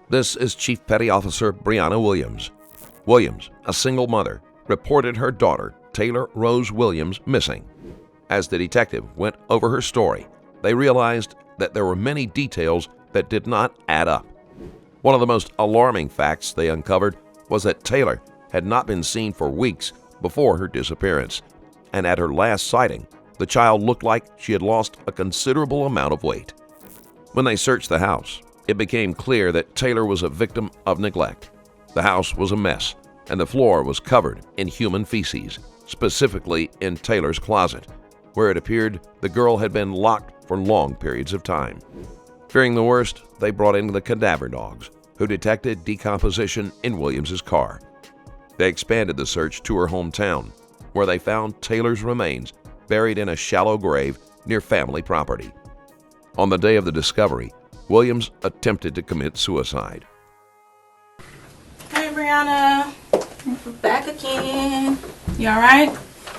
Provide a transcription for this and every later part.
This is Chief Petty Officer Brianna Williams. Williams, a single mother, reported her daughter, Taylor Rose Williams, missing. As the detective went over her story, they realized that there were many details that did not add up. One of the most alarming facts they uncovered was that Taylor had not been seen for weeks before her disappearance, and at her last sighting, the child looked like she had lost a considerable amount of weight. When they searched the house, it became clear that Taylor was a victim of neglect. The house was a mess, and the floor was covered in human feces, specifically in Taylor's closet, where it appeared the girl had been locked for long periods of time. Fearing the worst, they brought in the cadaver dogs, who detected decomposition in Williams's car. They expanded the search to her hometown, where they found Taylor's remains buried in a shallow grave near family property. On the day of the discovery, Williams attempted to commit suicide. Hey Brianna, we're back again. You alright?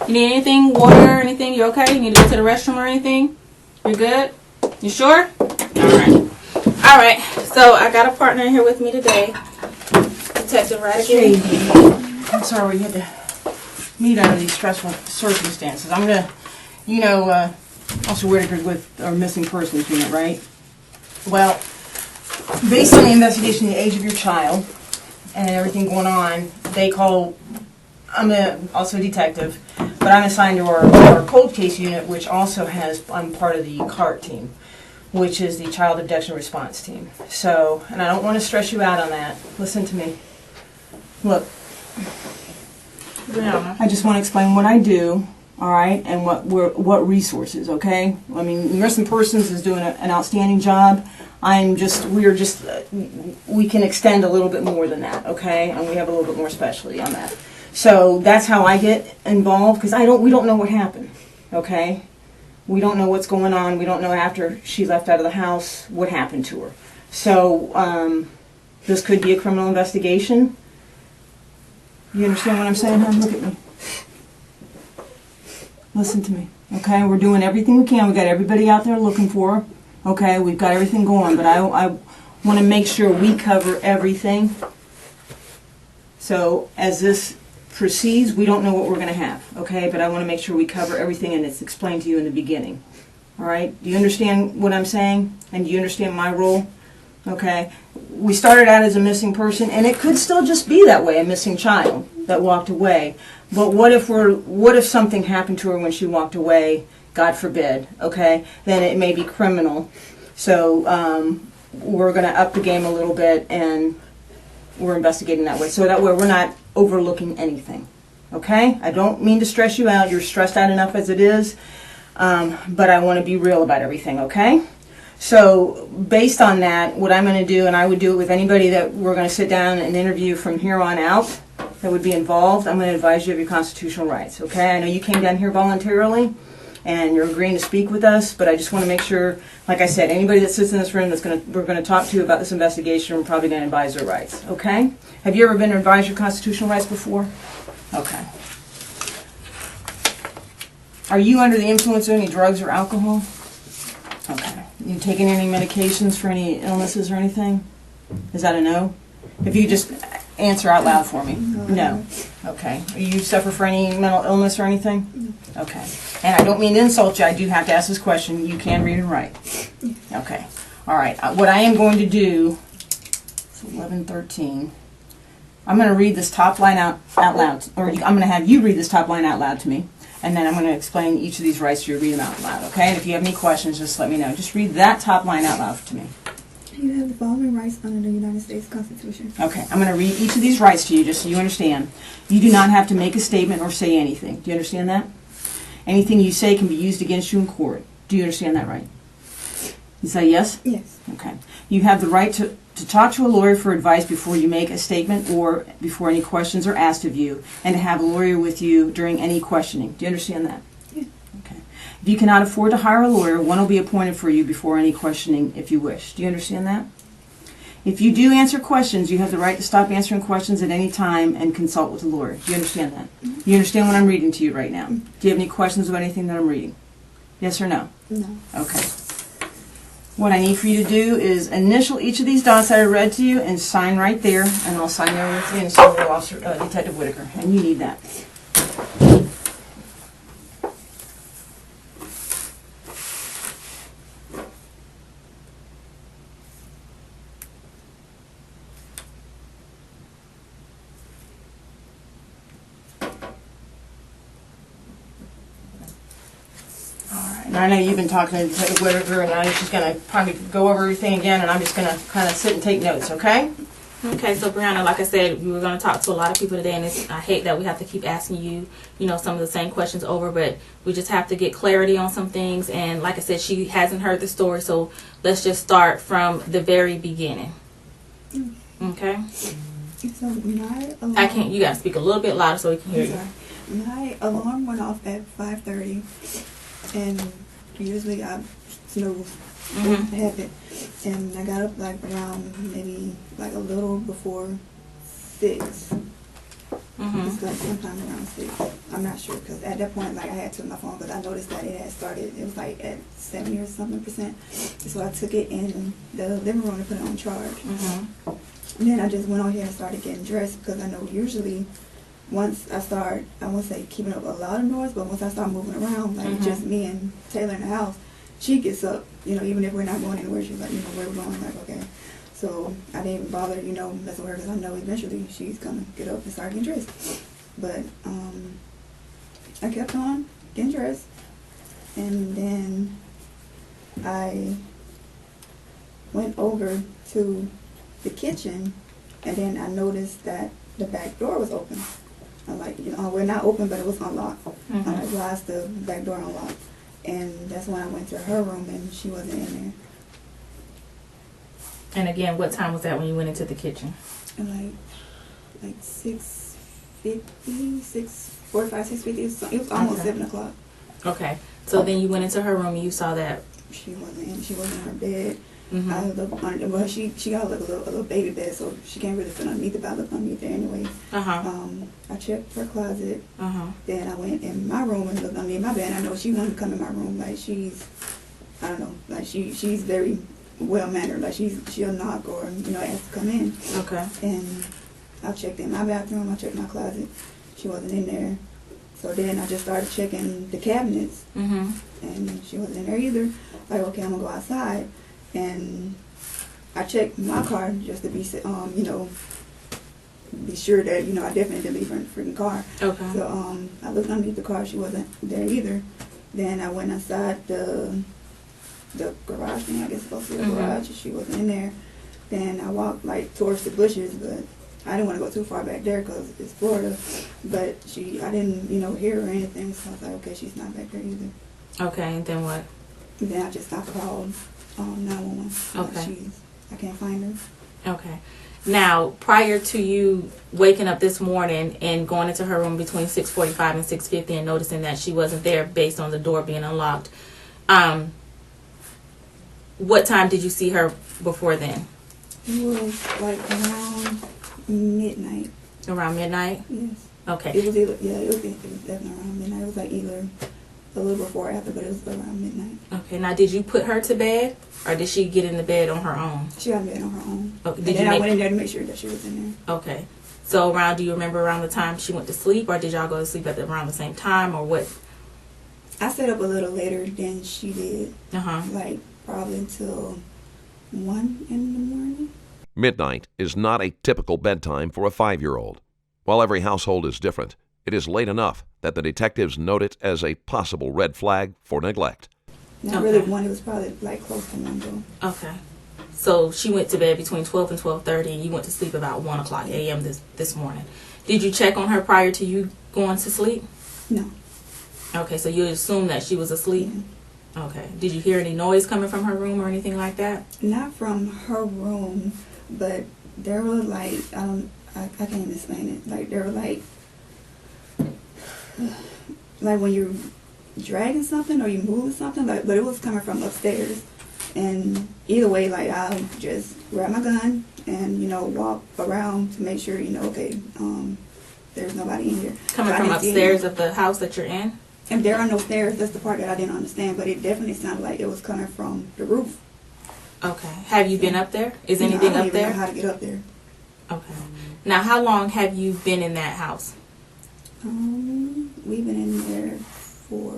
You need anything? Water, anything? You okay? You need to go to the restroom or anything? You good? You sure? Alright, so I got a partner here with me today. Detective erratic. I'm sorry we had to meet under these stressful circumstances. I'm going to, also work with our missing persons unit, right? Well, based on the investigation, the age of your child, and everything going on, I'm also a detective, but I'm assigned to our cold case unit, which also I'm part of the CART team, which is the Child Abduction Response Team. So, and I don't want to stress you out on that. Listen to me. Look, I just want to explain what I do, all right, and what resources, okay? I mean, Missing Persons is doing an outstanding job. We can extend a little bit more than that, okay? And we have a little bit more specialty on that. So that's how I get involved, because we don't know what happened, okay? We don't know what's going on. We don't know after she left out of the house what happened to her. So this could be a criminal investigation. You understand what I'm saying, hon? Look at me. Listen to me, okay? We're doing everything we can. We got everybody out there looking for her, okay? We've got everything going, but I want to make sure we cover everything. So as this proceeds, we don't know what we're going to have, okay? But I want to make sure we cover everything and it's explained to you in the beginning, all right? Do you understand what I'm saying? And do you understand my role? Okay? We started out as a missing person, and it could still just be that way, a missing child that walked away. But what if something happened to her when she walked away, God forbid, okay? Then it may be criminal. So we're going to up the game a little bit, and we're investigating that way. So that way we're not overlooking anything, okay? I don't mean to stress you out. You're stressed out enough as it is, but I want to be real about everything, okay? So based on that, what I'm going to do, and I would do it with anybody that we're going to sit down and interview from here on out that would be involved, I'm going to advise you of your constitutional rights, okay? I know you came down here voluntarily, and you're agreeing to speak with us, but I just want to make sure, like I said, anybody that sits in this room we're going to talk to about this investigation, we're probably going to advise their rights, okay? Have you ever been advised your constitutional rights before? Okay. Are you under the influence of any drugs or alcohol? Okay. You taking any medications for any illnesses or anything? Is that a no? If you just answer out loud for me. No. Okay. Do you suffer for any mental illness or anything? No. Okay. And I don't mean to insult you. I do have to ask this question. You can read and write. Okay. All right. What I am going to do, it's 11:13. I'm going to read this top line out loud, or I'm going to have you read this top line out loud to me. And then I'm going to explain each of these rights to you. Read them out loud, okay? And if you have any questions, just let me know. Just read that top line out loud to me. You have the following rights under the United States Constitution. Okay, I'm going to read each of these rights to you just so you understand. You do not have to make a statement or say anything. Do you understand that? Anything you say can be used against you in court. Do you understand that right? You say yes? Yes. Okay. You have the right to talk to a lawyer for advice before you make a statement or before any questions are asked of you, and to have a lawyer with you during any questioning. Do you understand that? Yeah. Okay. If you cannot afford to hire a lawyer, one will be appointed for you before any questioning if you wish. Do you understand that? If you do answer questions, you have the right to stop answering questions at any time and consult with a lawyer. Do you understand that? Mm-hmm. You understand what I'm reading to you right now? Do you have any questions about anything that I'm reading? Yes or no? No. Okay. What I need for you to do is initial each of these dots that I read to you and sign right there, and I'll sign there with the Investigative Officer, Detective Whitaker, and you need that. I know you've been talking to Detective Whitaker, and now she's going to probably go over everything again, and I'm just going to kind of sit and take notes, okay? Okay, so Brianna, like I said, we were going to talk to a lot of people today, and I hate that we have to keep asking you, some of the same questions over, but we just have to get clarity on some things. And like I said, she hasn't heard the story, so let's just start from the very beginning. Okay? So my alarm, I can't. You got to speak a little bit louder so we can hear you. My alarm went off at 5:30, and usually I snooze. Habit, and I got up like around maybe like a little before 6. It's like sometime around 6. I'm not sure because at that point, like I had took my phone because I noticed that it had started. It was like at 70 or something %. So I took it in the living room and put it on charge. And then I just went on here and started getting dressed because I know usually once I start, I won't say keeping up a lot of noise, but once I start moving around, like just me and Taylor in the house, she gets up, even if we're not going anywhere, she's like, where we're going, I'm like, okay. So I didn't even bother, messing with her because I know eventually she's going to get up and start getting dressed. But I kept on getting dressed, and then I went over to the kitchen, and then I noticed that the back door was open. I'm like, we're not open, but it was unlocked. I'm like, why is the back door unlocked? And that's when I went to her room, and she wasn't in there. And again, what time was that when you went into the kitchen? And like 6:50, 6:45, 6:50. It was almost 7 o'clock. Okay. So then you went into her room and you saw that she wasn't in. She wasn't in her bed. I looked under. Well, she got like a little baby bed, so she can't really fit underneath it. But I looked underneath there anyway. I checked her closet. Then I went in my room and looked underneath my bed. I know she wanted to come in my room. Like I don't know. Like she's very well mannered. Like she'll knock or ask to come in. Okay. And I checked in my bathroom. I checked my closet. She wasn't in there. So then I just started checking the cabinets. And she wasn't in there either. Like, okay, I'm gonna go outside. And I checked my car just to be, be sure that, I definitely didn't leave her in the freaking car. Okay. So I looked underneath the car. She wasn't there either. Then I went outside the garage thing. I guess it's supposed to be the garage. She wasn't in there. Then I walked, towards the bushes, but I didn't want to go too far back there because it's Florida. But I didn't, hear her or anything. So I was like, okay, she's not back there either. Okay, and then what? And then I just stopped called 911. Okay. I can't find her. Okay. Now, prior to you waking up this morning and going into her room between 6:45 and 6:50 and noticing that she wasn't there based on the door being unlocked, what time did you see her before then? It was around midnight. Around midnight? Yes. Okay. It was definitely around midnight. It was either a little before or after, but it was around midnight. Okay. Now, did you put her to bed, or did she get in the bed on her own? She got in bed on her own. Okay. Then I went in there to make sure that she was in there. Okay. So do you remember around the time she went to sleep, or did y'all go to sleep around the same time, or what? I stayed up a little later than she did. Probably until 1 in the morning. Midnight is not a typical bedtime for a 5-year-old. While every household is different, it is late enough that the detectives note it as a possible red flag for neglect. Not really 1. It was probably close to 1 though. Okay. So she went to bed between 12 and 12:30, and you went to sleep about 1 o'clock a.m. this morning. Did you check on her prior to you going to sleep? No. Okay, so you assume that she was asleep? Yeah. Okay. Did you hear any noise coming from her room or anything like that? Not from her room, but there were I can't even explain it. There were when you're dragging something or you moving something, but it was coming from upstairs. And either way, I'll just grab my gun and, walk around to make sure, okay, there's nobody in here. Coming from upstairs of the house that you're in? And there are no stairs. That's the part that I didn't understand, but it definitely sounded like it was coming from the roof. Okay. Have you been up there? Is You know, anything I don't up even know there? how to get up there. Okay. Now, how long have you been in that house? We've been in there for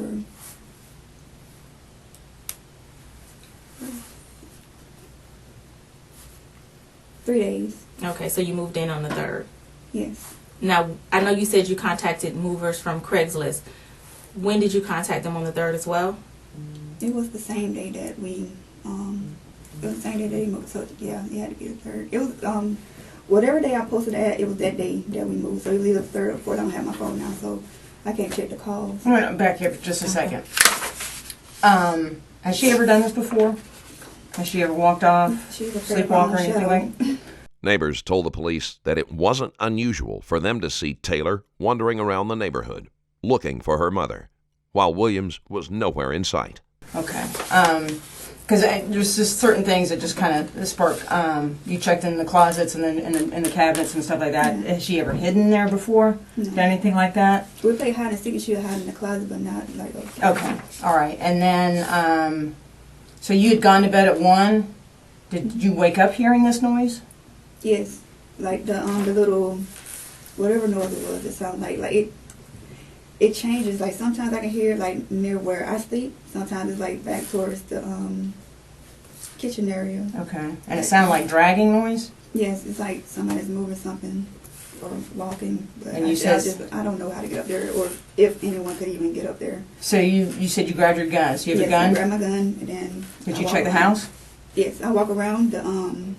3 days. Okay, so you moved in on the 3rd. Yes. Now, I know you said you contacted movers from Craigslist. When did you contact them on the 3rd as well? It was the same day that we, it was the same day that he moved. So yeah, it had to be the 3rd. It was, whatever day I posted that, it was that day that we moved. So it was either the 3rd or 4th. I don't have my phone now, so I can't check the calls. I'm going to back here for just a second. Has she ever done this before? Has she ever walked off, She's afraid of sleepwalk or my anything shadow. like? Neighbors told the police that it wasn't unusual for them to see Taylor wandering around the neighborhood looking for her mother, while Williams was nowhere in sight. Okay. Because there's just certain things that just kind of spark. You checked in the closets and then in the cabinets and stuff like that. Yeah. Has she ever hidden there before? No. Done anything like that? We play hide and seek, and she would hide in the closet, but not like Okay. All right. And then, so you had gone to bed at 1. Did you wake up hearing this noise? Yes, like the little whatever noise it was. It sounded like it changes. Like sometimes I can hear it like near where I sleep. Sometimes it's like back towards the kitchen area. Okay. And it sounded like dragging noise? Yes, it's like somebody's moving something or walking. But And you I don't know how to get up there, or if anyone could even get up there. So you said you grabbed your gun. So you have Yes, a gun? I grabbed my gun and then. Did I you walk check the around. house? Yes, I walk around the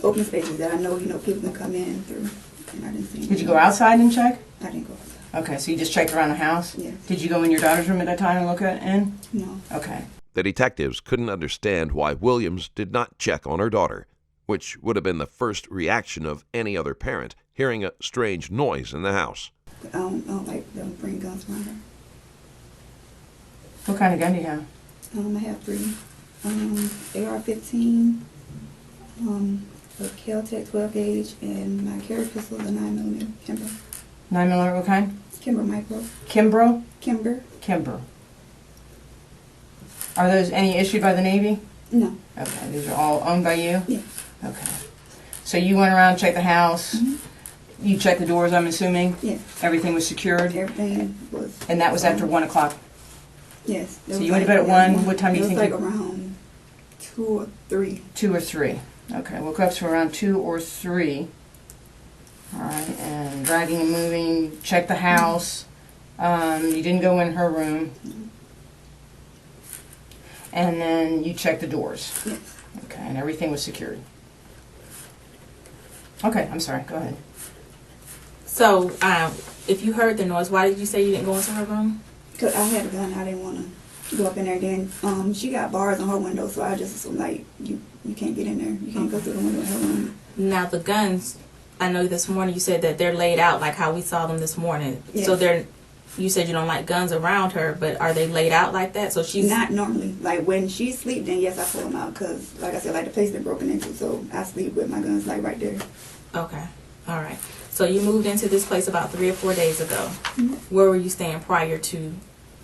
open spaces that I know people can come in through. And I didn't see. Did you go outside and check? I didn't go outside. Okay, so you just checked around the house? Yes. Did you go in your daughter's room at that time and look in? No. Okay. The detectives couldn't understand why Williams did not check on her daughter, which would have been the first reaction of any other parent hearing a strange noise in the house. I don't like them bring guns around her. What kind of gun do you have? I have 3. AR-15, a Kel-Tec 12 gauge, and my carry pistol is a 9mm Kimber. 9mm, what kind? Kimber Micro. Kimbrough? Kimber? Kimber. Are those any issued by the Navy? No. Okay, these are all owned by you? Yeah. Okay. So you went around, checked the house. Mhm. You checked the doors, I'm assuming? Yeah. Everything was secured? Everything was. And that was after 1 o'clock? Yes. So you went to bed at 1. What time do you think It was you... like around 2 or 3. 2 or 3. Okay, woke up to around 2 or 3. All right, and dragging and moving, checked the house. You didn't go in her room. And then you checked the doors. Yes. Okay, and everything was secured. Okay, I'm sorry, go ahead. So, if you heard the noise, why did you say you didn't go into her room? Because I had a gun, I didn't want to go up in there. Then she got bars on her window, so I just assumed like you can't get in there. You can't go through the window in her room. Now, the guns, I know this morning you said that they're laid out like how we saw them this morning. Yes. So you said you don't like guns around her, but are they laid out like that? So she's Not normally. Like when she sleep, then yes, I pull them out because, like I said, like the place been broken into, so I sleep with my guns like right there. Okay. All right. So you moved into this place about 3 or 4 days ago. Mhm. Where were you staying prior to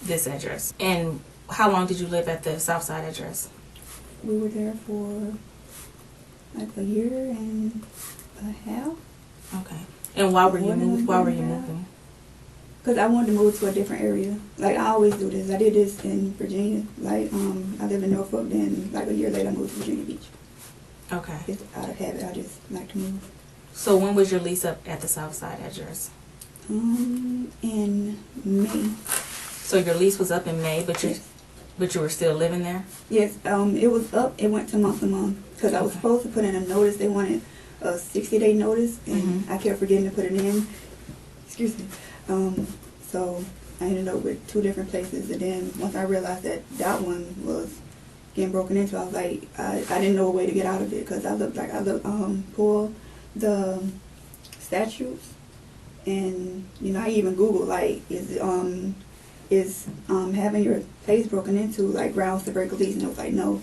this address? And how long did you live at the Southside address? We were there for like a year and a half. Okay. And why were you More than a moving? Why year were and you a half. moving? Because I wanted to move to a different area. Like I always do this. I did this in Virginia. Like I live in Norfolk. Then like a year later, I moved to Virginia Beach. Okay. Just out of habit, I just like to move. So when was your lease up at the Southside address? In May. So your lease was up in May, but you were still living there? Yes, it was up. It went to month to month because I was Okay. supposed to put in a notice. They wanted a 60-day notice, and Mhm. I kept forgetting to put it in. Excuse me. So I ended up with 2 different places, and then once I realized that that one was getting broken into, I was like, I didn't know a way to get out of it because I pulled the statutes, and I even Googled like is having your place broken into like grounds to break a lease, and it was like no,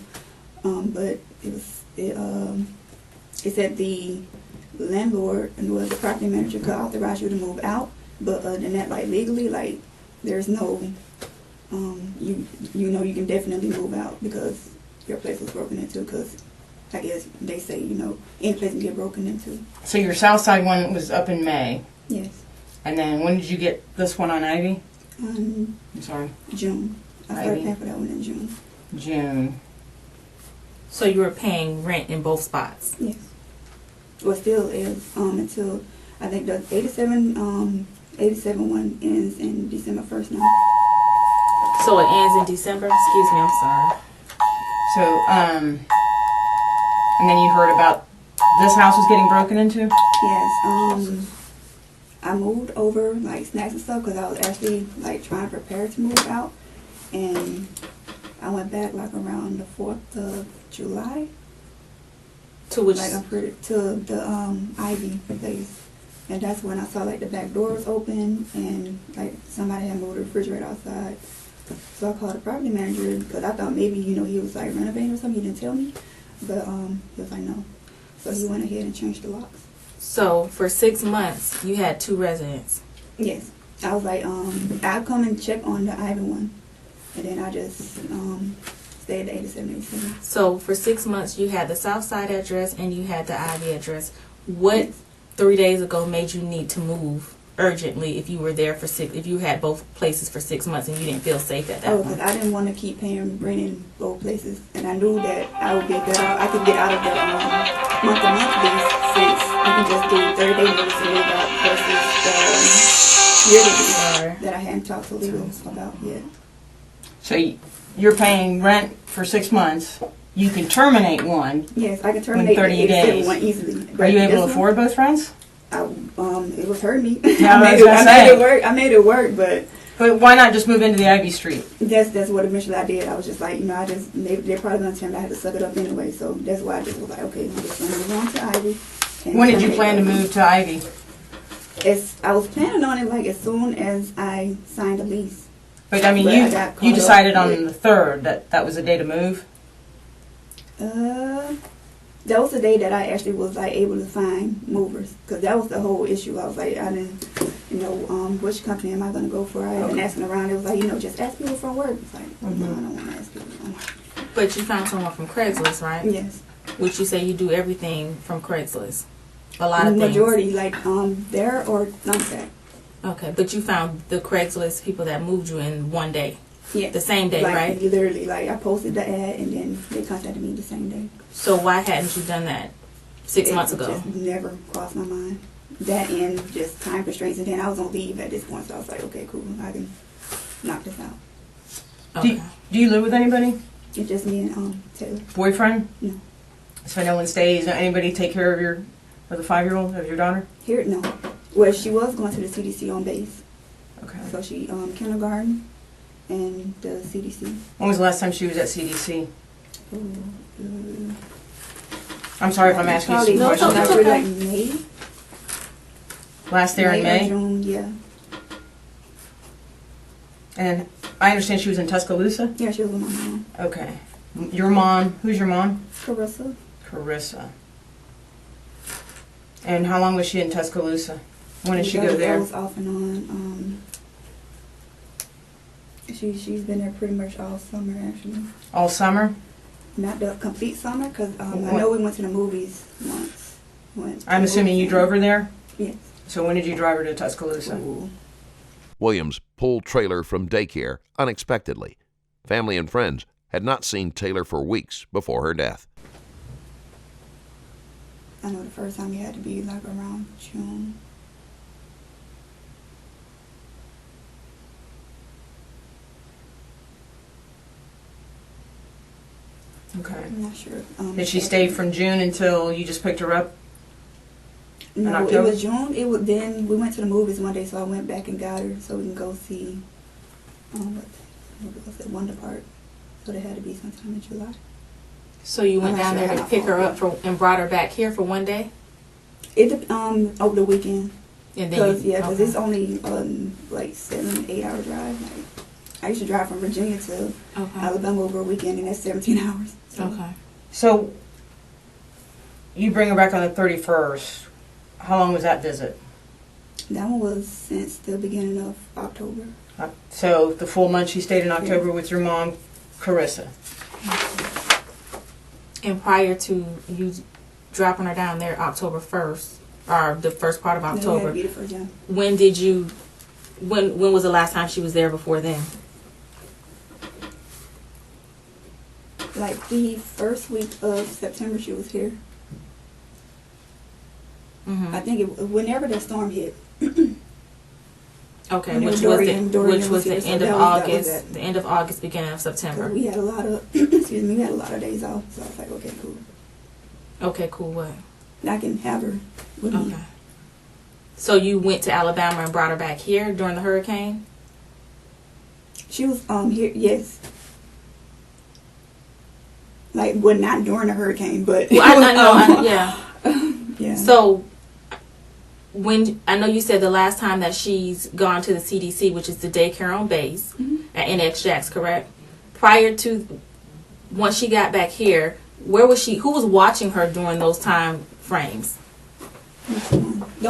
but it said the landlord and the property manager could authorize you to move out, but other than that, like legally, like there's no you can definitely move out because your place was broken into because I guess they say, any place can get broken into. So your south side one was up in May. Yes. And then when did you get this one on Ivy? I'm sorry. June. I started Ivy. paying for that one in June. June. So you were paying rent in both spots? Yes. Well, still is until I think the 87 one ends in December 1st now. So it ends in December? Excuse me, I'm sorry. So, and then you heard about this house was getting broken into? Yes. I moved over like snacks and stuff because I was actually like trying to prepare to move out, and I went back like around the 4th of July. To which? Like to the Ivy place, and that's when I saw like the back door was open and like somebody had moved the refrigerator outside. So I called the property manager because I thought maybe he was like renovating or something. He didn't tell me, but he was like no. So he went ahead and changed the locks. So for 6 months you had 2 residents? Yes, I was like I'll come and check on the Ivy one, and then I just stayed at the 8787. So for 6 months you had the south side address and you had the Ivy address. What 3 days ago made you need to move urgently if you were there if you had both places for 6 months and you didn't feel safe at that because point? I didn't want to keep paying rent in both places, and I knew that I would get better. I could get out of the month-to-month lease since I can just do 30-day notice and move out versus the yearly lease that I hadn't talked to legal about yet. So you're paying rent for 6 months. You can terminate one. Yes, I can terminate in 30 days. one easily. Are you able to afford both rents? It was hurting me. Yeah, I made it work. I made it work, but why not just move into the Ivy Street? that's what eventually I did. I was just like, they're probably gonna tell me I had to suck it up anyway. So that's why I just was like, okay, I'm just gonna move on to Ivy. When did you plan to move to Ivy? I was planning on it like as soon as I signed the lease. But I mean, you decided on the 3rd that was the day to move. That was the day that I actually was like able to find movers, because that was the whole issue. I was like, I didn't, which company am I going to go for? I had been asking around. It was like, just ask people from work. It's like, no, I don't want to ask people from work. But you found someone from Craigslist, right? Yes. Which you say you do everything from Craigslist. A lot of majority, like there or Thumbtack. Okay, but you found the Craigslist people that moved you in one day. Yeah. The same day, like, right? Literally, like I posted the ad and then they contacted me the same day. So why hadn't you done that 6 months ago? It just never crossed my mind. That and just time constraints, and then I was on leave at this point, so I was like, okay, cool, I can knock this out. Okay. Do you live with anybody? It's just me and Taylor. Boyfriend? No. So no one stays. Anybody take care of the 5-year-old, of your daughter? Here, no. Well, she was going to the CDC on base. Okay. So she kindergarten and the CDC. When was the last time she was at CDC? I'm sorry if I'm asking you some questions. it's Probably okay. like May. Last there in Or May? June, yeah. And I understand she was in Tuscaloosa? Yeah, she was with my mom. Okay. Your mom, who's your mom? Carissa. Carissa. And how long was she in Tuscaloosa? When did she go I there? was off and on. She's been there pretty much all summer, actually. All summer? Not the complete summer, because I know we went to the movies once. I'm assuming you drove her there? Yes. So when did you drive her to Tuscaloosa? Ooh. Williams pulled trailer from daycare unexpectedly. Family and friends had not seen Taylor for weeks before her death. I know the first time it had to be like around June. Okay. I'm not sure. Did she stay from June until you just picked her up? No, it October? was June. Then we went to the movies one day, so I went back and got her so we can go see what was it, Wonder Park. So they had to be sometime in July. So you went down there to pick her up and brought her back here for one day? Over the weekend. And then Because it's only like 7-8 hour drive. Like, I used to drive from Virginia to Alabama over a weekend, and that's 17 hours. So. Okay. So you bring her back on the 31st. How long was that visit? That one was since the beginning of October. So the full month she stayed in October with your mom, Carissa. And prior to you dropping her down there October 1st, or the first part of October, be the first, yeah. when did you, when was the last time she was there before then? Like the first week of September, she was here. Mm-hmm. I think whenever the storm hit. Okay, When which Dorian was the here, so end of that August, was the end of August, beginning of September. we had a lot of, excuse me, we had a lot of days off, so I was like, okay, cool. Okay, cool. What? I can have her with me. Okay. So you went to Alabama and brought her back here during the hurricane? She was here, yes. Like, well, not during the hurricane, but Well, I know, yeah. yeah. So, when I know you said the last time that she's gone to the CDC, which is the daycare on base at NX Jacks, correct? Prior to once she got back here, where was she? Who was watching her during those time frames? The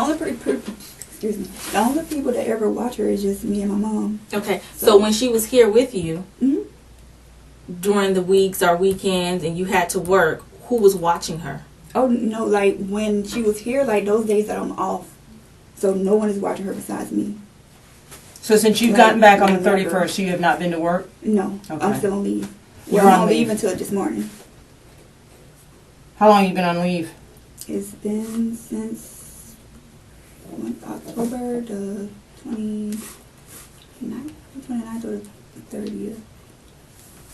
only people that ever watch her is just me and my mom. Okay, so when she was here with you during the weeks or weekends, and you had to work, who was watching her? Oh no, like when she was here, like those days that I'm off, so no one is watching her besides me. So since you've gotten back on the 31st, you have not been to work? No, Okay. I'm still on leave. You're I'm on leave until this morning. How long have you been on leave? It's been since October the 29th or the 30th.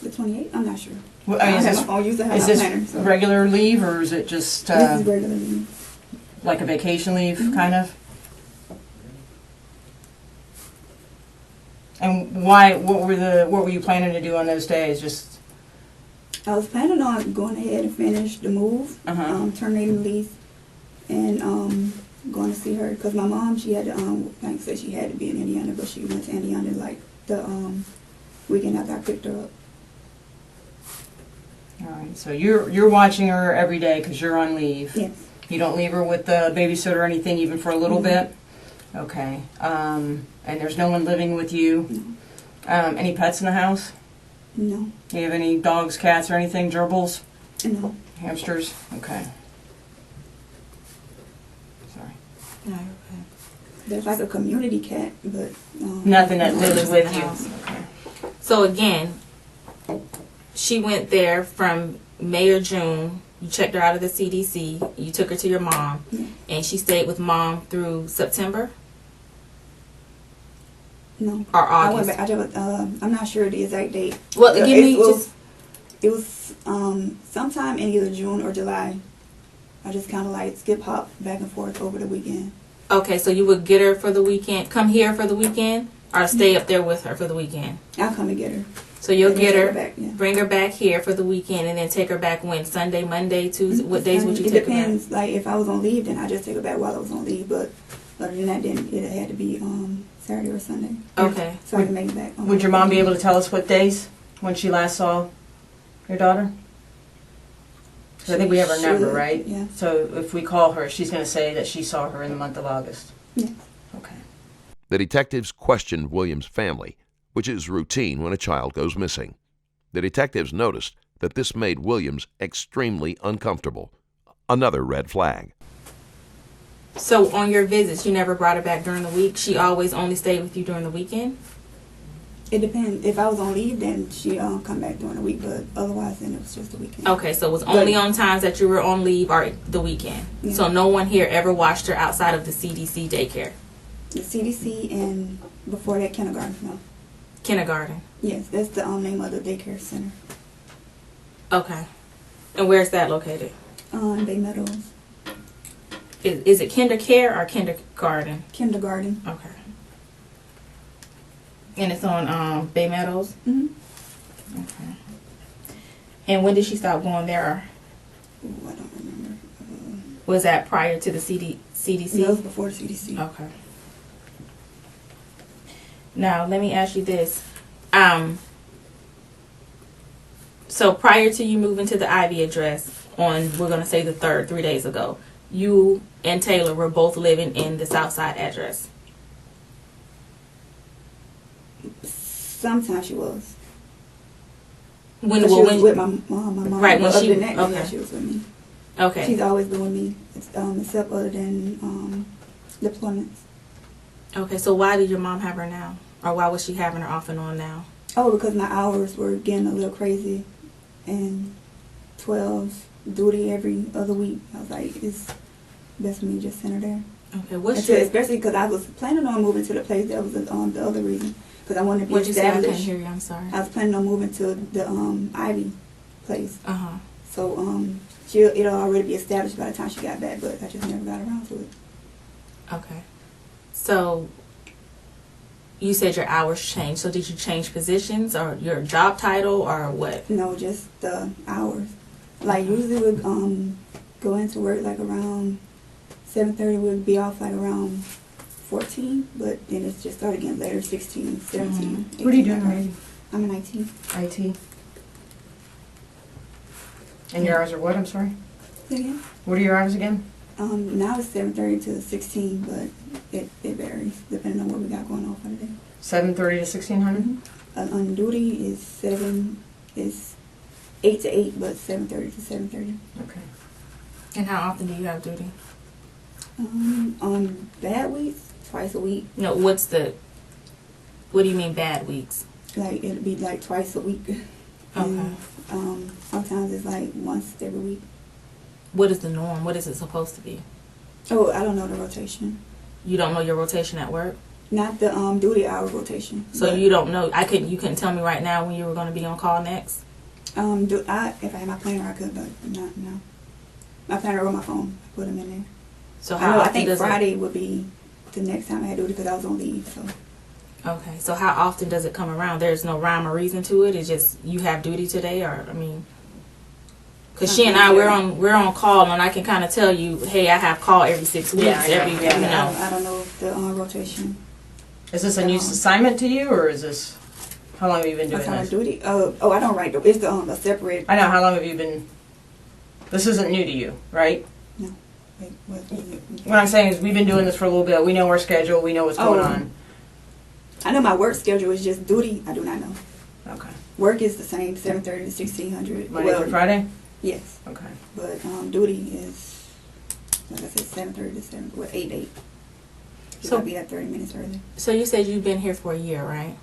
The 28th? I'm not sure. Well, I'll use the is this planner. So. regular leave or is it just This is regular leave. like a vacation leave, kind of? And why? What were you planning to do on those days? Just I was planning on going ahead and finish the move, terminating the lease, and going to see her because my mom, she had to, like I said, she had to be in Indiana, but she went to Indiana like the weekend after I picked her up. all right. So you're watching her every day because you're on leave. Yes. You don't leave her with the babysitter or anything, even for a little bit. Okay. And there's no one living with you. No. Any pets in the house? No. Do you have any dogs, cats, or anything? Gerbils? No. Hamsters? Okay. Sorry. No, okay. There's like a community cat, but Nothing that lives in with the you. house. Okay. So again, she went there from May or June. You checked her out of the CDC. You took her to your mom, and she stayed with mom through September no. or I went August. back. I'm not sure the exact date. Well, give me just. It was sometime in either June or July. I just kind of like skip hop back and forth over the weekend. Okay, so you would get her for the weekend, come here for the weekend, or stay up there with her for the weekend. I'll come and get her. So you'll And get take her, her back, yeah. bring her back here for the weekend, and then take her back when? Sunday, Monday, Tuesday? What days would you It take her back? depends. Like if I was on leave, then I just take her back while I was on leave. But other than that, then it had to be Saturday or Sunday. Okay. So I can make it back. Would your mom be able to tell us what days when she last saw your daughter? 'Cause I think we have her number, Should, right? yeah. So if we call her, she's going to say that she saw her in the month of August. Yeah. Okay. The detectives questioned Williams' family, which is routine when a child goes missing. The detectives noticed that this made Williams extremely uncomfortable. Another red flag. So on your visits, you never brought her back during the week? She always only stayed with you during the weekend? It depends. If I was on leave, then she come back during the week. But otherwise, then it was just the weekend. Okay, so it was only on times that you were on leave or the weekend. Yeah. So no one here ever watched her outside of the CDC daycare? The CDC and before that kindergarten. No. Kindergarten. Yes, that's the name of the daycare center. Okay. And where's that located? Bay Meadows. Is it kinder care or kindergarten? Kindergarten. Okay. And it's on Bay Meadows? Mm-hmm. Okay. And when did she stop going there? Ooh, I don't remember. Was that prior to the CDC? No, it was before the CDC. Okay. Now, let me ask you this. So prior to you moving to the Ivy address on, we're going to say the 3rd, 3 days ago, you and Taylor were both living in the Southside address. Sometimes she was. When, But well, she was when, with my mom. Right, when But she- other than that, okay. yeah, she was with me. okay. She's always been with me, except other than deployments. Okay, so why did your mom have her now? Or why was she having her off and on now? Oh, because my hours were getting a little crazy, and 12 duty every other week. I was like, it's best for me to just send her there. Okay, what's Until, your... especially because I was planning on moving to the place. That was the other reason, because I wanted to be What'd you say? I couldn't established. hear you, I'm sorry. I was planning on moving to the Ivy place. Uh-huh. So it'll already be established by the time she got back, but I just never got around to it. Okay. So, you said your hours changed. So did you change positions or your job title or what? No, just the hours. Like usually we'd go into work like around 7:30. We'd be off like around 14, but then it just started getting later, 16, 17. What are you 18. doing, Randy? I'm in IT. IT. And your hours are what, I'm sorry? Say again? What are your hours again? Now it's 7:30 to 16, but it varies depending on what we got going on for the day. 7:30 to 1600? On duty is 8 to 8, but 7:30 to 7:30. Okay. And how often do you have duty? On bad weeks, twice a week. No, what do you mean bad weeks? Like it'd be like twice a week. Okay. And, sometimes it's like once every week. What is the norm? What is it supposed to be? Oh, I don't know the rotation. You don't know your rotation at work? Not the duty hour rotation. So but, you don't know, you couldn't tell me right now when you were going to be on call next? if I had my planner I could, but not no. My planner or my phone, I put them in there. So I think Friday would be the next time I had duty because I was on leave. So Okay, so how often does it come around? There's no rhyme or reason to it. It's just you have duty today, or because she and I we're on call, and I can kind of tell you, hey, I have call every 6 weeks. Yeah, I don't know the rotation. Is this a new assignment to you, or is this... How long have you been doing Assignment this? duty? Oh, I don't write. It's a separate. I know, how long have you been... This isn't new to you, right? No. Wait, what? What I'm saying is we've been doing this for a little bit. We know our schedule. We know what's going on. I know my work schedule is just duty. I do not know. Okay. Work is the same, 7:30 to 1600. Monday through Friday? Yes, Okay. but duty is, like I said, 7:30 to 8 to 8. So I'll be at 30 minutes early. So you said you've been here for a year, right?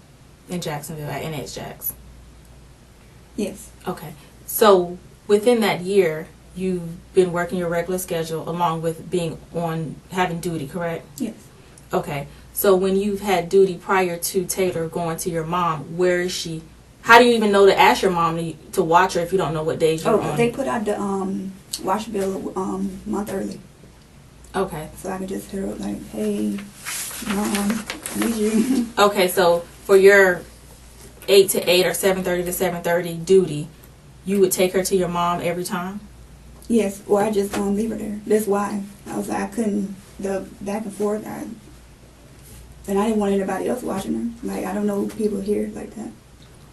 In Jacksonville, at NH Jacks. Yes. Okay. So within that year, you've been working your regular schedule along with having duty, correct? Yes. Okay. So when you've had duty prior to Taylor going to your mom, where is she? How do you even know to ask your mom to watch her if you don't know what days you're on? They put out the wash bill month early, Okay. so I can just hit her up like, hey, mom, I need you. Okay, so for your 8 to 8 or 7:30 to 7:30 duty, you would take her to your mom every time? Yes, or I just leave her there. That's why I was like I couldn't the back and forth. And I didn't want anybody else watching her. Like I don't know people here like that.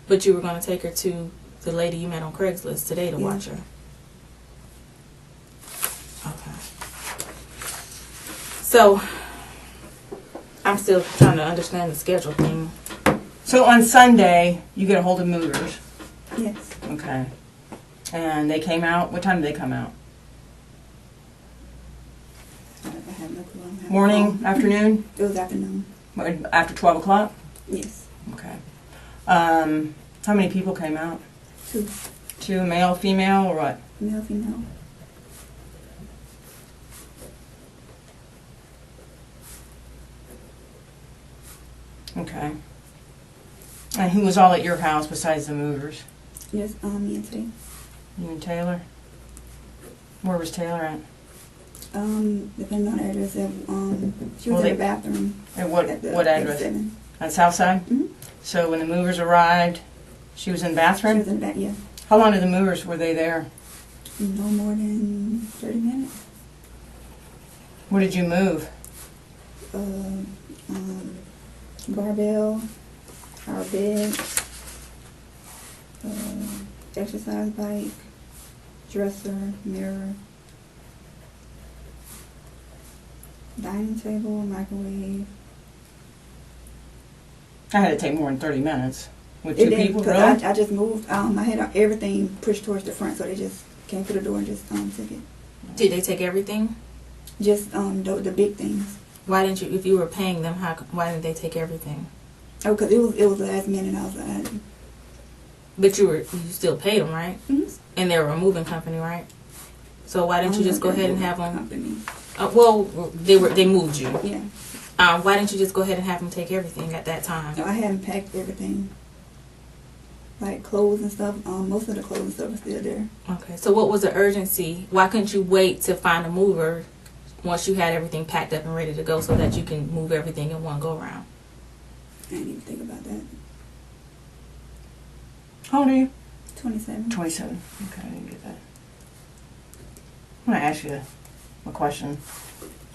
But you were going to take her to the lady you met on Craigslist today to watch her. Okay. So I'm still trying to understand the schedule thing. So on Sunday, you get a hold of movers. Yes. Okay. And they came out. What time did they come out? I have no clue. Morning, afternoon? It was afternoon. After 12 o'clock? Yes. Okay. How many people came out? 2. 2, male, female, or what? Male, female. Okay. And who was all at your house besides the movers? Yes, me and Tay. You and Taylor? Where was Taylor at? Depending on the address, she was Well, in the bathroom. At what address? 7. On South Side? Mm-hmm. So when the movers arrived, she was in the bathroom? She was in the back, yeah. How long did the movers, were they there? No more than 30 minutes. What did you move? Barbell, our bed, exercise bike, dresser, mirror, dining table, microwave. I had to take more than 30 minutes. With It two didn't, people, because really? I just moved. I had everything pushed towards the front, so they just came through the door and just took it. Did they take everything? Just the big things. Why didn't you? If you were paying them, why didn't they take everything? Oh, because it was last minute. I was like, But you still paid them, right? mm-hmm. And they're a moving company, right? So why didn't you just go ahead and have them? Company. Well, they moved you. Yeah. Why didn't you just go ahead and have them take everything at that time? No, I hadn't packed everything. Like clothes and stuff. Most of the clothes and stuff is still there. Okay. So what was the urgency? Why couldn't you wait to find a mover once you had everything packed up and ready to go so that you can move everything in one go round? I didn't even think about that. How old are you? 27. 27. Okay, I didn't get that. I'm going to ask you a question.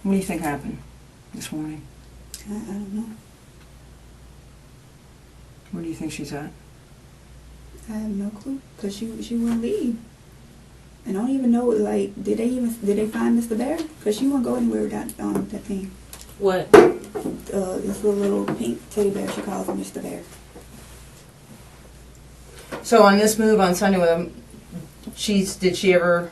What do you think happened this morning? I don't know. Where do you think she's at? I have no clue. Because she wouldn't leave. And I don't even know, like, did they find Mr. Bear? Because she wouldn't go anywhere without that thing. What? This little pink teddy bear, she calls him Mr. Bear. So on this move on Sunday with him, did she ever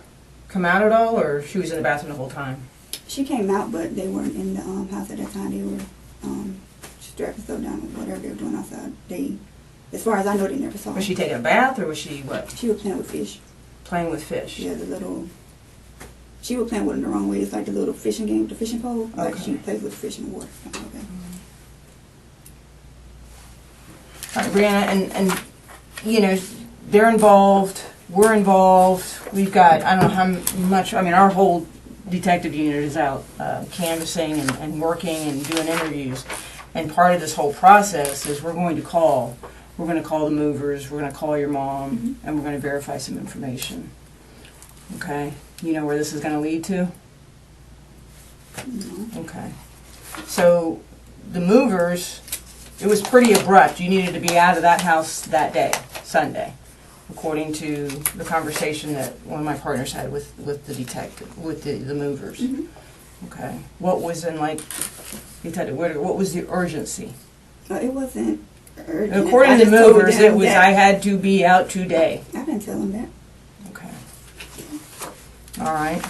come out at all, or she was in the bathroom the whole time? She came out, but they weren't in the house at that time. They were strapping stuff down or whatever they were doing outside. As far as I know, they never saw her. Was she taking a bath, or was she what? She was playing with fish. Playing with fish? Yeah, she was playing with them the wrong way. It's like the little fishing game, the fishing pole. Like Okay. she plays with fish in the water. Okay. All right, Brianna, and you know, they're involved, we're involved, we've got, I don't know how much, I mean, our whole detective unit is out canvassing and working and doing interviews. And part of this whole process is we're going to call the movers, we're going to call your mom, and we're going to verify some information. Okay? You know where this is going to lead to? No. Okay. So the movers, it was pretty abrupt. You needed to be out of that house that day, Sunday, according to the conversation that one of my partners had with the detective, with the movers. Mm-hmm. Okay. What was detective, what was the urgency? It wasn't urgent. According I to the just told movers, them it was, that. I had to be out today. I didn't tell them that. Okay. All right.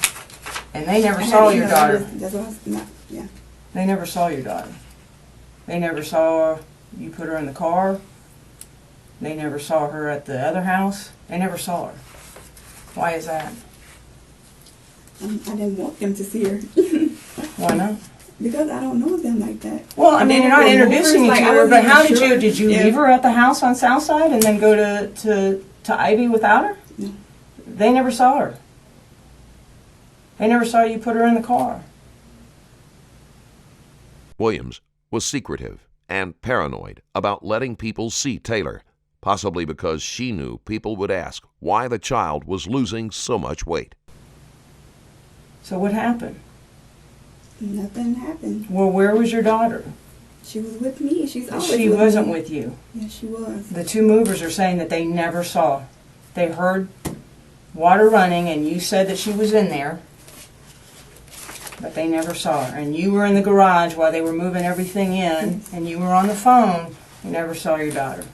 And they never I saw had your emailed daughter. That's what I was, no, yeah. They never saw your daughter. They never saw you put her in the car. They never saw her at the other house. They never saw her. Why is that? I didn't want them to see her. Why not? Because I don't know them like that. Well, I mean, you're not introducing me to her, but how did you, Did you leave her at the house on Southside and then go to Ivy without her? No. They never saw her. They never saw you put her in the car. Williams was secretive and paranoid about letting people see Taylor, possibly because she knew people would ask why the child was losing so much weight. So what happened? Nothing happened. Well, where was your daughter? She was with me. She's always She with wasn't me. with you. Yes, she was. The two movers are saying that they never saw. They heard water running and you said that she was in there, but they never saw her. And you were in the garage while they were moving everything in, and you were on the phone. You never saw your daughter.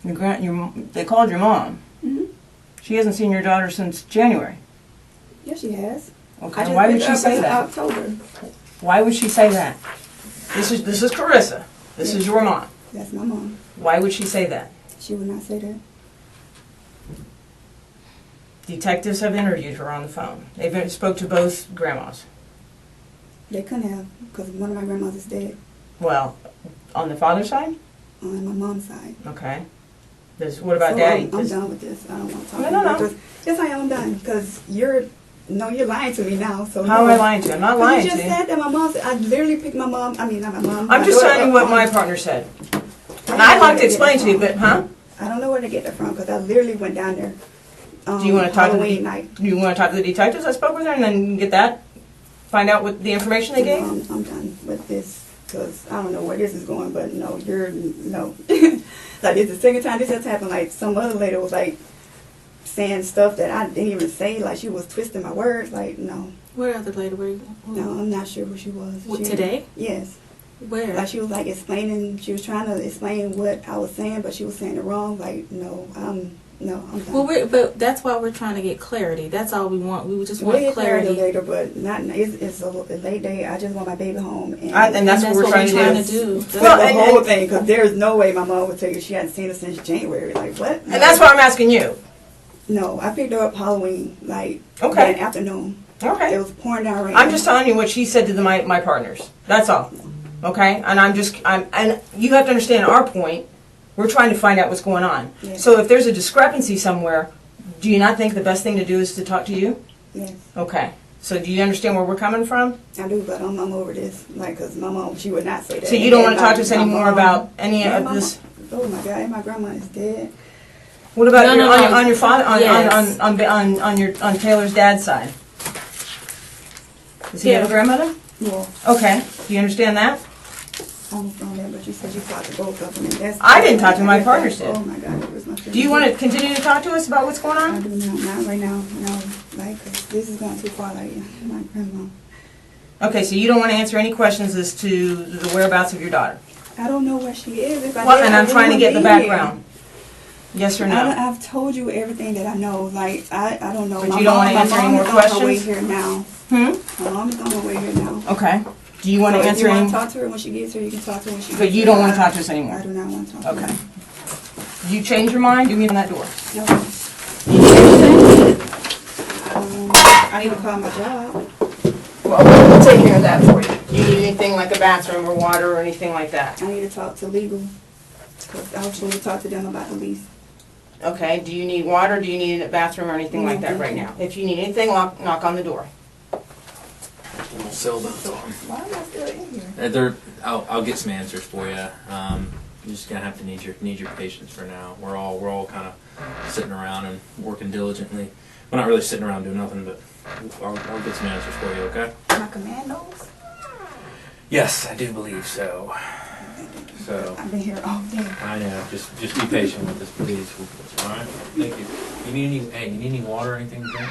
They called your mom. Mm-hmm. She hasn't seen your daughter since January. Yes, she has. Okay, why would she say that? October. Why would she say that? This is Carissa. This is your mom. That's my mom. Why would she say that? She would not say that. Detectives have interviewed her on the phone. They've spoke to both grandmas. They couldn't have, because one of my grandmas is dead. Well, on the father's side? On my mom's side. Okay. What about So Daddy? I'm done with this. I don't want to talk No, about no. it. Yes, I am done, because you're lying to me now. So How am I lying to you? I'm not lying You to just you. said that my mom said, I literally picked my mom, I mean, not my mom. I'm my just daughter telling you up what my from- partner said. I And don't I'd know like where to get explain that to you, from. but, huh? I don't know where to get that from, because I literally went down there. Do you want to talk to Halloween night. Do you want to talk to the detectives that spoke with her and then get that? Find out what the information they gave? I'm done with this, because I don't know where this is going, but no, no. Like, it's the second time this has happened. Like, some other lady was, like, saying stuff that I didn't even say. Like, she was twisting my words. Like, no. Where other lady? No, I'm not sure who she was. Today? Yes. Where? Like she was like explaining, she was trying to explain what I was saying, but she was saying it wrong. Like, no, I'm done. Well, but that's why we're trying to get clarity. That's all we want. We just want We'll get clarity. later, but not. It's a late day. I just want my baby home, and that's what we're trying to do. That's the whole thing. Because there's no way my mom would tell you she hadn't seen her since January. Like what? And that's why I'm asking you. No, I picked her up Halloween, like Okay. that afternoon. Okay. It was pouring down rain. I'm just telling you what she said to my partners. That's all. Okay? And and you have to understand our point. We're trying to find out what's going on. Yes. So if there's a discrepancy somewhere, do you not think the best thing to do is to talk to you? Yes, Okay. So do you understand where we're coming from? I do, but I'm over this. Like, because my mom, she would not say that. So you don't want to And talk to us my anymore mom- about any and of my this? mom- Oh my God! And my grandma is dead. What about No, no, no. on your father Yes. on Taylor's dad's side? Does he have a grandmother? Well, Okay. Do you understand that? I was on there, but you said you talked to both of them. And that's, I didn't talk to my partners did. Oh my God! It was my Do you want to continue to talk to us about what's going I on? do not right now. No, like 'cause this is going too far. Like my grandma. Okay, so you don't want to answer any questions as to the whereabouts of your daughter. I don't know where she is. If I Well, did, and I I'm trying to wouldn't get the be here. background. Yes or no? I've told you everything that I know. Like I don't know. But My you don't mom- wanna my answer any mom more is on her way questions? here now. My mom is on her way here now. Okay. Do you want to So if answer you want any? to talk to her when she gets here, you can talk to her when she gets But you here. don't want to talk to us anymore. I do not want to talk to Okay. her. Did you change your mind? You mean on that door? No. I need to call my job. Well, we'll take care of that for you. Do you need anything like a bathroom or water or anything like that? I need to talk to legal. 'Cause I was supposed to talk to them about the lease. Okay. Do you need water? Do you need a bathroom or anything like that right now? If you need anything, knock on the door. We'll sell those on. Why am I still in here? I'll get some answers for you. You're just gonna have to need your patience for now. We're all kind of sitting around and working diligently. We're not really sitting around doing nothing, but I'll get some answers for you. Okay? My commandos? Yes, I do believe so. So I've been here all day. I know. Just be patient with us, please. All right. Thank you. You need any water or anything to drink?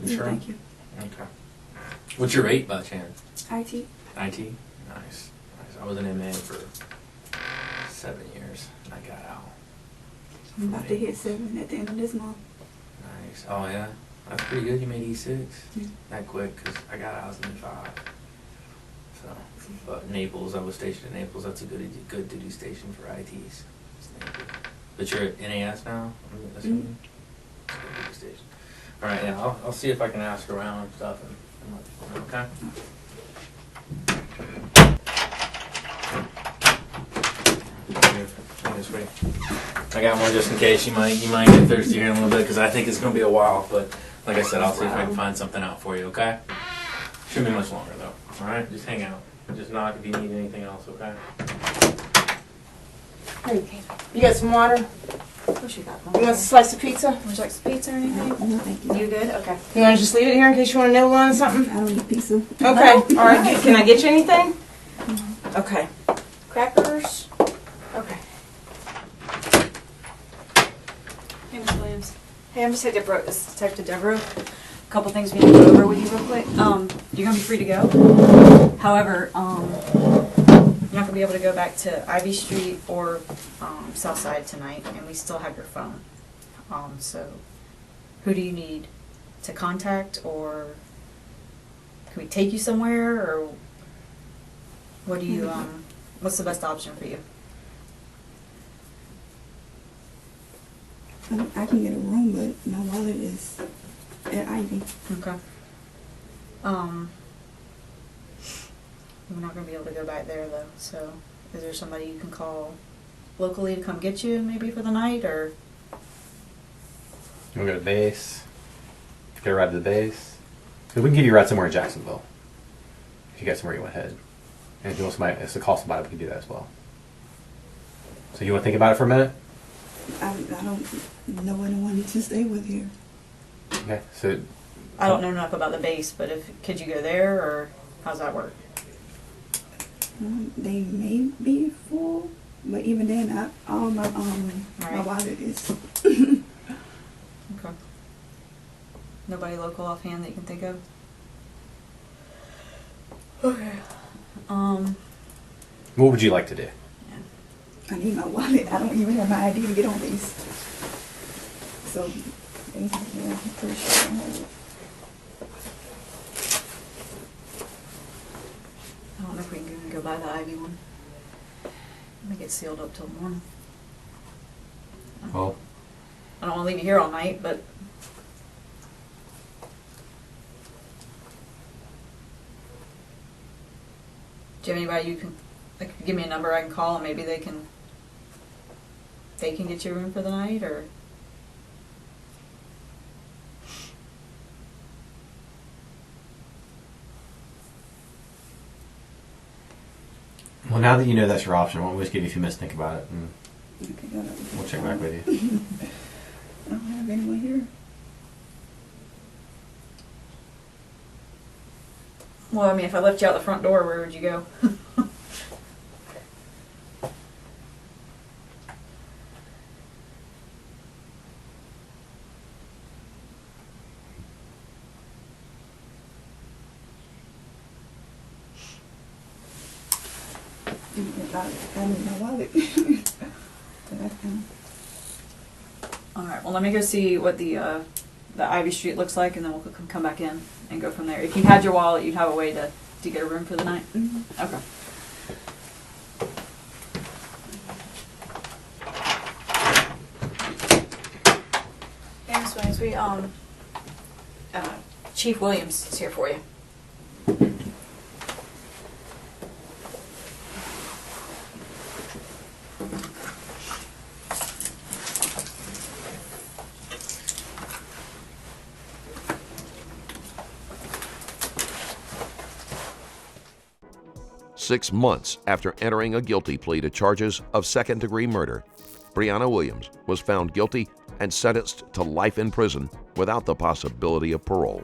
You sure? Thank you. Okay. What's your rate by chance? IT. IT? Nice. I was an MA for 7 years. I got out. I'm about to hit 7 at the end of this month. Nice. Oh, yeah? That's pretty good. You made E6? Yeah. That quick, because I got out in 5. So, but Naples, I was stationed in Naples. That's a good duty station for ITs. It's Naples. But you're at NAS now? I'm assuming? It's a good duty station. All right, yeah, I'll see if I can ask around and stuff. Okay? I got one just in case. You might get thirsty here in a little bit because I think it's going to be a while. But like I said, I'll see if I can find something out for you. Okay? Shouldn't be much longer though. All right? Just hang out. Just knock if you need anything else. Okay? Here you go. You got some water? What you got? You want a slice of pizza? Would you like some pizza or anything? No, thank you. You good? Okay. You want to just leave it here in case you want to nibble on something? I don't eat pizza. Okay. All right. Can I get you anything? Okay. Crackers? Okay. Hey, Ms. Williams. Hey, I'm just Detective Deborah. A couple things we need to go over with you real quick. You're gonna be free to go. However, you're not gonna be able to go back to Ivy Street or Southside tonight, and we still have your phone. So, who do you need to contact, or can we take you somewhere, or what do you what's the best option for you? I can get a room, but my wallet is at Ivy. Okay. We're not gonna be able to go back there though, so is there somebody you can call locally to come get you maybe for the night, or? You want to go to base? Get a ride to the base? Because we can give you a ride somewhere in Jacksonville. If you got somewhere you want to head. And if you want somebody, it's a call somebody, we can do that as well. So you want to think about it for a minute? I don't know anyone to stay with here. Okay, so I don't know enough about the base, but could you go there, or how's that work? They may be full, but even then, all my my Right. wallet is. Okay. Nobody local offhand that you can think of? Okay. What would you like to do? I need my wallet. I don't even have my ID to get on these. So, yeah, I'm pretty sure I don't have it. I don't know if we can go buy the Ivy one. Make it sealed up till the morning. Well, I don't want to leave you here all night, but do you have anybody you can like give me a number I can call and maybe they can get you a room for the night or? well, now that you know that's your option, why don't we just give you a few minutes to think about it, and Okay, got it. we'll check back with you. I don't have anyone here. Well, I mean, if I left you out the front door, where would you go? I need my wallet. But I can. All right. Well, let me go see what the Ivy Street looks like, and then we'll come back in and go from there. If you had your wallet, you'd have a way to get a room for the night. Mm-hmm. Okay. Hey, Miss Williams, Chief Williams is here for you. 6 months after entering a guilty plea to charges of second-degree murder, Brianna Williams was found guilty and sentenced to life in prison without the possibility of parole.